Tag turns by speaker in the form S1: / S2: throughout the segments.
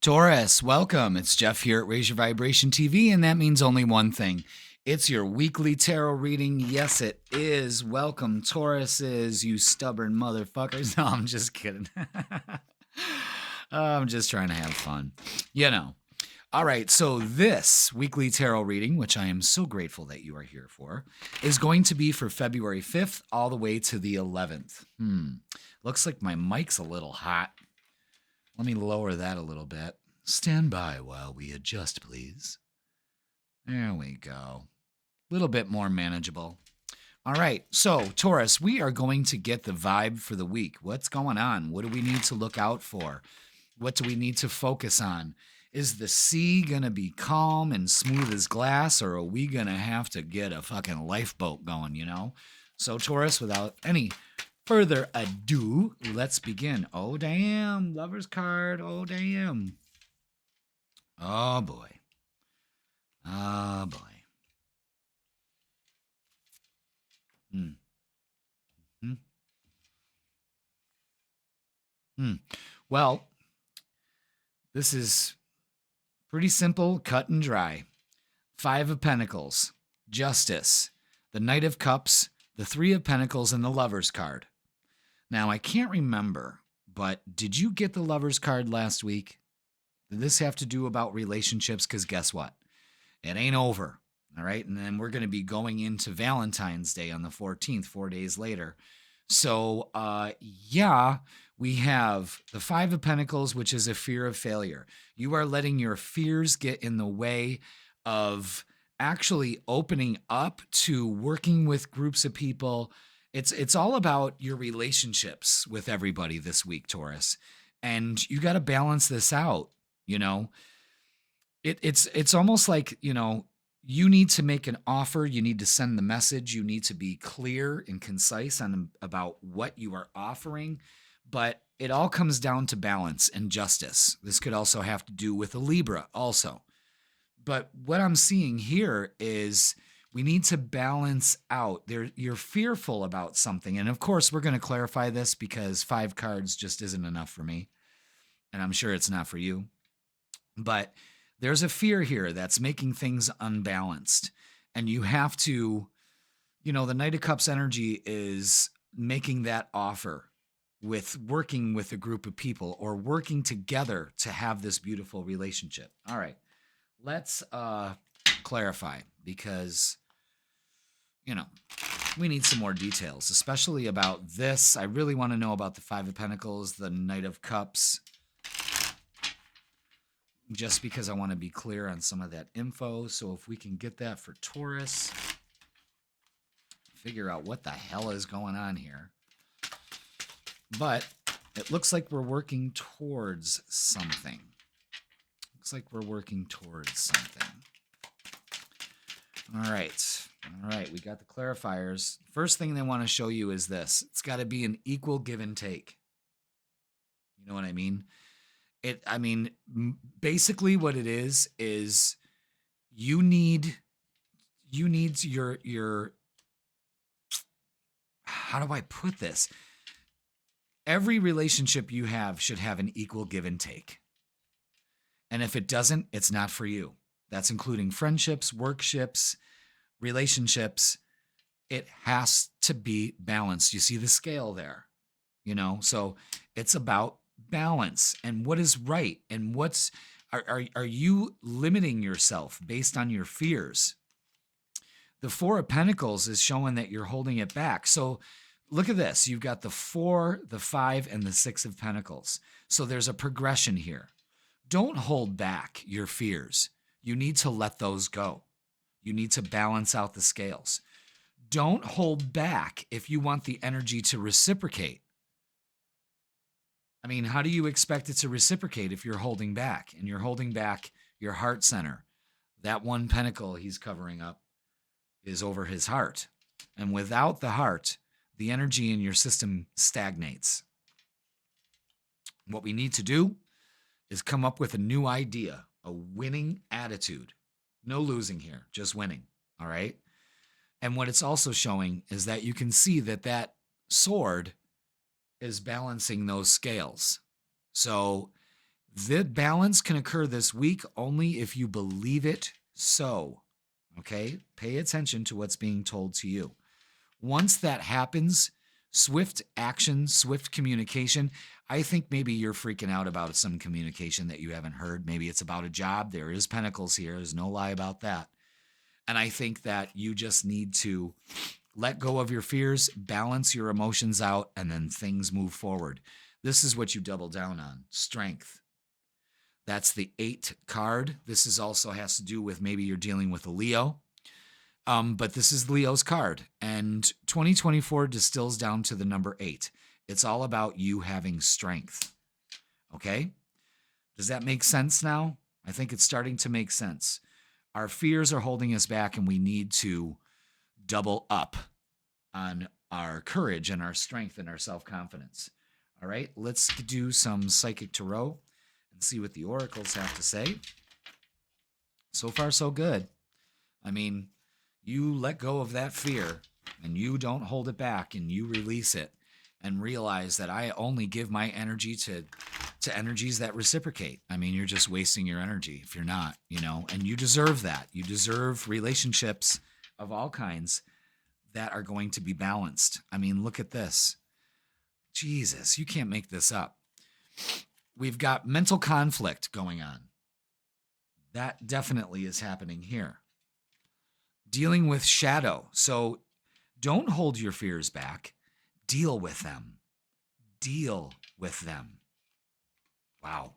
S1: Taurus, welcome. It's Jeff here at Raise Your Vibration TV, and that means only one thing. It's your weekly tarot reading. Yes, it is. Welcome, Tauruses, you stubborn motherfuckers. No, I'm just kidding. I'm just trying to have fun. You know. All right, so this weekly tarot reading, which I am so grateful that you are here for, is going to be for February 5th all the way to the 11th. Looks like my mic's a little hot. Let me lower that a little bit. Stand by while we adjust, please. There we go. A little bit more manageable. All right, so Taurus, we are going to get the vibe for the week. What's going on? What do we need to look out for? What do we need to focus on? Is the sea going to be calm and smooth as glass, or are we going to have to get a fucking lifeboat going, you know? So Taurus, without any further ado, let's begin. Oh, damn. Lover's card. Oh, damn. Oh, boy. Oh, boy. Well, this is pretty simple, cut and dry. 5 of Pentacles, Justice, the Knight of Cups, the 3 of Pentacles, and the Lover's card. Now, I can't remember, but did you get the Lover's card last week? Did this have to do about relationships? Because guess what? It ain't over, all right? And then we're going to be going into Valentine's Day on the 14th, 4 days later. So, yeah, we have the 5 of Pentacles, which is a fear of failure. You are letting your fears get in the way of actually opening up to working with groups of people. It's all about your relationships with everybody this week, Taurus. And you got to balance this out, you know. It's almost like, you know, you need to make an offer, you need to send the message, you need to be clear and concise on about what you are offering, but it all comes down to balance and justice. This could also have to do with a Libra also. But what I'm seeing here is we need to balance out. You're fearful about something. And of course, we're going to clarify this because 5 cards just isn't enough for me. And I'm sure it's not for you. But there's a fear here that's making things unbalanced. And you have to, you know, the Knight of Cups energy is making that offer with working with a group of people or working together to have this beautiful relationship. All right, let's clarify because, you know, we need some more details, especially about this. I really want to know about the 5 of Pentacles, the Knight of Cups, just because I want to be clear on some of that info. So if we can get that for Taurus, figure out what the hell is going on here. But it looks like we're working towards something. Looks like we're working towards something. All right. All right. We got the clarifiers. First thing they want to show you is this. It's got to be an equal give and take. You know what I mean? Basically what it is you need your, how do I put this? Every relationship you have should have an equal give and take. And if it doesn't, it's not for you. That's including friendships, workships, relationships. It has to be balanced. You see the scale there, you know? So it's about balance and what is right and are you limiting yourself based on your fears? The 4 of Pentacles is showing that you're holding it back. So look at this. You've got the 4, the 5, and the 6 of Pentacles. So there's a progression here. Don't hold back your fears. You need to let those go. You need to balance out the scales. Don't hold back if you want the energy to reciprocate. I mean, how do you expect it to reciprocate if you're holding back? And you're holding back your heart center. That 1 pentacle he's covering up is over his heart. And without the heart, the energy in your system stagnates. What we need to do is come up with a new idea, a winning attitude. No losing here, just winning, all right? And what it's also showing is that you can see that sword is balancing those scales. So The balance can occur this week only if you believe it so. Okay? Pay attention to what's being told to you. Once that happens, swift action, swift communication. I think maybe you're freaking out about some communication that you haven't heard. Maybe it's about a job. There is pentacles here. There's no lie about that. And I think that you just need to let go of your fears, balance your emotions out, and then things move forward. This is what you double down on, strength. That's the 8 card. This is also has to do with maybe you're dealing with a Leo. But this is Leo's card. And 2024 distills down to the number 8. It's all about you having strength. Okay? Does that make sense now? I think it's starting to make sense. Our fears are holding us back, and we need to double up on our courage and our strength and our self-confidence. All right, let's do some Psychic Tarot and see what the oracles have to say. So far, so good. I mean, you let go of that fear and you don't hold it back and you release it and realize that I only give my energy to energies that reciprocate. I mean, you're just wasting your energy if you're not, and you deserve that. You deserve relationships of all kinds that are going to be balanced. I mean, look at this. Jesus, you can't make this up. We've got mental conflict going on. That definitely is happening here. Dealing with shadow. So don't hold your fears back. Deal with them. Deal with them. Wow.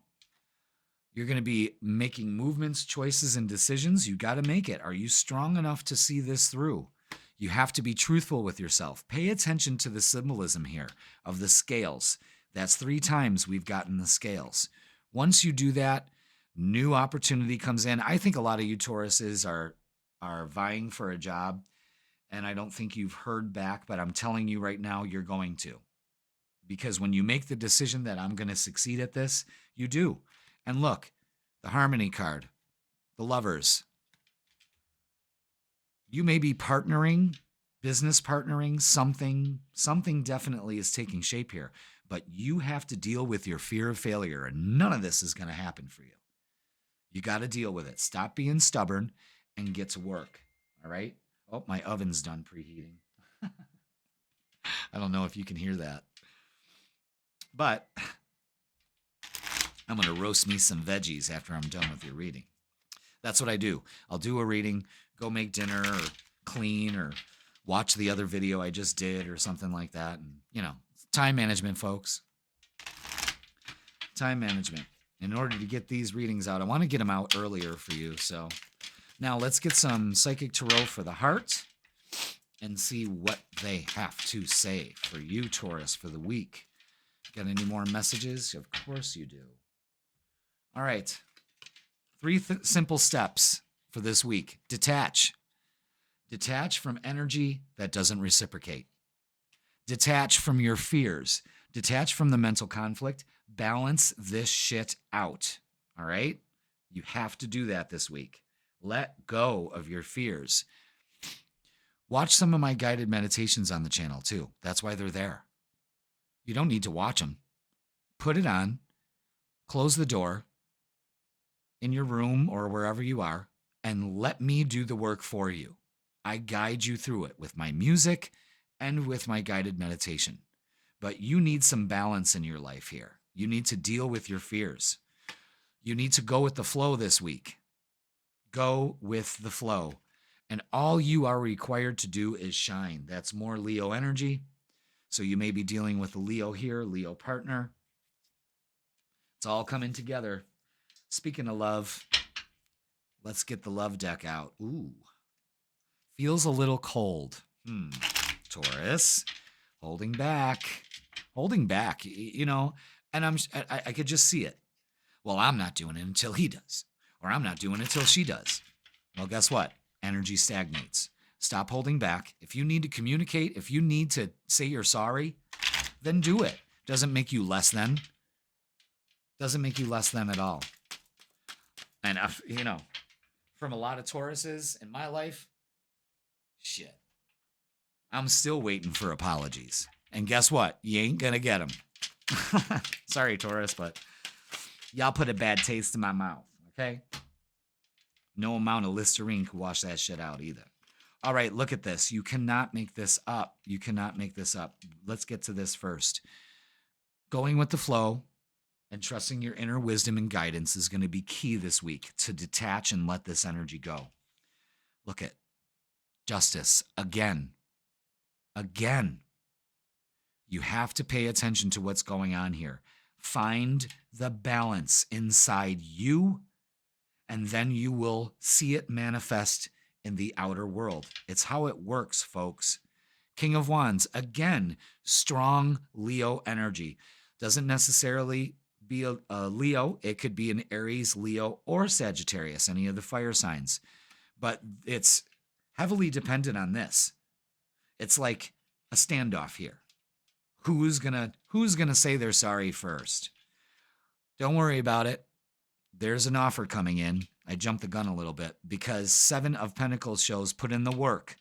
S1: You're going to be making movements, choices, and decisions. You got to make it. Are you strong enough to see this through? You have to be truthful with yourself. Pay attention to the symbolism here of the scales. That's 3 times we've gotten the scales. Once you do that, new opportunity comes in. I think a lot of you Tauruses are vying for a job, and I don't think you've heard back, but I'm telling you right now, you're going to. Because when you make the decision that I'm going to succeed at this, you do. And look, the Harmony card, the Lovers. You may be partnering, business partnering, something definitely is taking shape here. But you have to deal with your fear of failure, and none of this is going to happen for you. You got to deal with it. Stop being stubborn and get to work. All right? Oh, my oven's done preheating. I don't know if you can hear that. But I'm going to roast me some veggies after I'm done with your reading. That's what I do. I'll do a reading, go make dinner or clean or watch the other video I just did or something like that. And, time management, folks. Time management. In order to get these readings out, I want to get them out earlier for you. So now let's get some Psychic Tarot for the heart and see what they have to say for you, Taurus, for the week. Got any more messages? Of course you do. All right. 3 simple steps for this week. Detach. Detach from energy that doesn't reciprocate. Detach from your fears. Detach from the mental conflict. Balance this shit out. All right? You have to do that this week. Let go of your fears. Watch some of my guided meditations on the channel too. That's why they're there. You don't need to watch them. Put it on. Close the door in your room or wherever you are, and let me do the work for you. I guide you through it with my music and with my guided meditation. But you need some balance in your life here. You need to deal with your fears. You need to go with the flow this week. Go with the flow. And all you are required to do is shine. That's more Leo energy. So you may be dealing with a Leo here, Leo partner. It's all coming together. Speaking of love, let's get the love deck out. Ooh. Feels a little cold. Taurus, holding back, and I could just see it. Well, I'm not doing it until he does, or I'm not doing it until she does. Well, guess what? Energy stagnates. Stop holding back. If you need to communicate, if you need to say you're sorry, then do it. Doesn't make you less than. Doesn't make you less than at all. And, from a lot of Tauruses in my life, shit. I'm still waiting for apologies. And guess what? You ain't going to get them. Sorry, Taurus, but Y'all put a bad taste in my mouth, okay? No amount of Listerine could wash that shit out either. All right, look at this. You cannot make this up. You cannot make this up. Let's get to this first. Going with the flow and trusting your inner wisdom and guidance is going to be key this week to detach and let this energy go. Look at justice again. Again. You have to pay attention to what's going on here. Find the balance inside you, and then you will see it manifest in the outer world. It's how it works, folks. King of Wands, again, strong Leo energy. Doesn't necessarily be a Leo. It could be an Aries, Leo, or Sagittarius, any of the fire signs. But it's heavily dependent on this. It's like a standoff here. Who's gonna say they're sorry first? Don't worry about it. There's an offer coming in. I jumped the gun a little bit because 7 of Pentacles shows put in the work.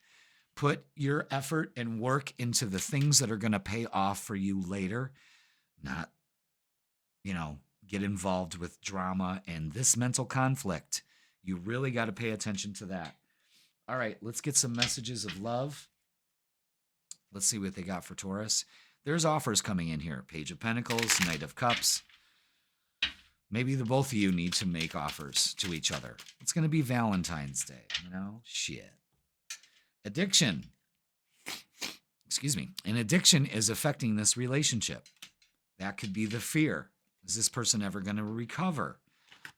S1: Put your effort and work into the things that are going to pay off for you later. Not, get involved with drama and this mental conflict. You really got to pay attention to that. All right, let's get some messages of love. Let's see what they got for Taurus. There's offers coming in here. Page of Pentacles, Knight of Cups. Maybe the both of you need to make offers to each other. It's going to be Valentine's Day, Shit. Addiction. Excuse me. An addiction is affecting this relationship. That could be the fear. Is this person ever going to recover?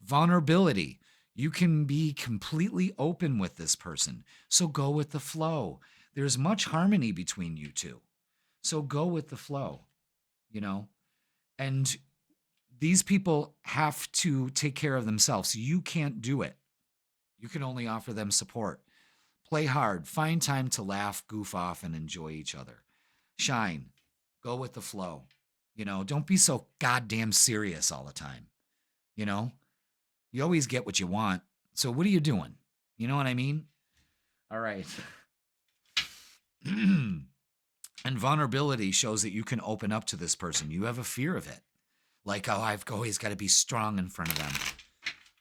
S1: Vulnerability. You can be completely open with this person. So go with the flow. There's much harmony between you two. So go with the flow, And these people have to take care of themselves. You can't do it. You can only offer them support. Play hard. Find time to laugh, goof off, and enjoy each other. Shine. Go with the flow. Don't be so goddamn serious all the time. You always get what you want. So what are you doing? You know what I mean? All right. And vulnerability shows that you can open up to this person. You have a fear of it. Like, I've always got to be strong in front of them.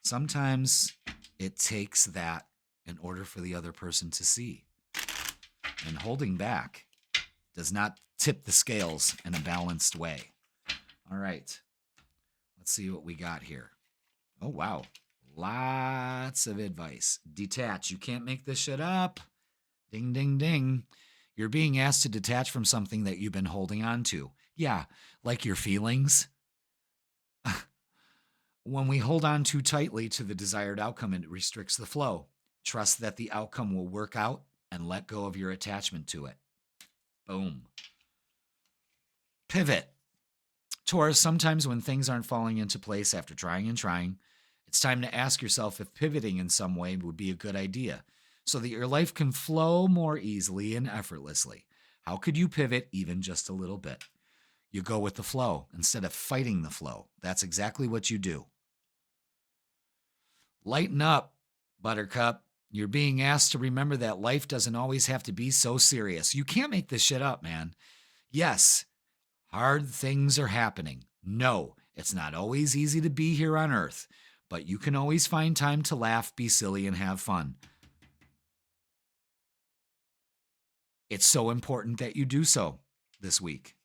S1: Sometimes it takes that in order for the other person to see. And holding back does not tip the scales in a balanced way. All right. Let's see what we got here. Oh, wow. Lots of advice. Detach. You can't make this shit up. Ding, ding, ding. You're being asked to detach from something that you've been holding on to. Yeah, like your feelings. When we hold on too tightly to the desired outcome, it restricts the flow. Trust that the outcome will work out and let go of your attachment to it. Boom. Pivot. Taurus, sometimes when things aren't falling into place after trying and trying, it's time to ask yourself if pivoting in some way would be a good idea so that your life can flow more easily and effortlessly. How could you pivot even just a little bit? You go with the flow instead of fighting the flow. That's exactly what you do. Lighten up, Buttercup. You're being asked to remember that life doesn't always have to be so serious. You can't make this shit up, man. Yes, hard things are happening. No, it's not always easy to be here on Earth, but you can always find time to laugh, be silly, and have fun. It's so important that you do so this week.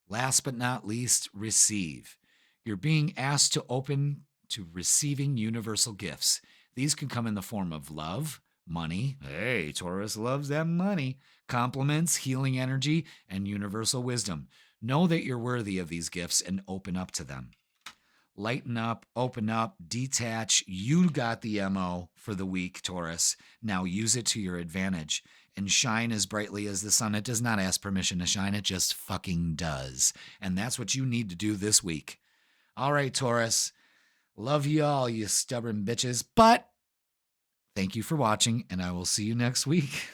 S1: Last but not least, receive. You're being asked to open to receiving universal gifts. These can come in the form of love, money. Hey, Taurus loves that money. Compliments, healing energy, and universal wisdom. Know that you're worthy of these gifts and open up to them. Lighten up, open up, detach. You got the MO for the week, Taurus. Now use it to your advantage and shine as brightly as the sun. It does not ask permission to shine. It just fucking does. And that's what you need to do this week. All right, Taurus. Love you all, you stubborn bitches. But thank you for watching, and I will see you next week.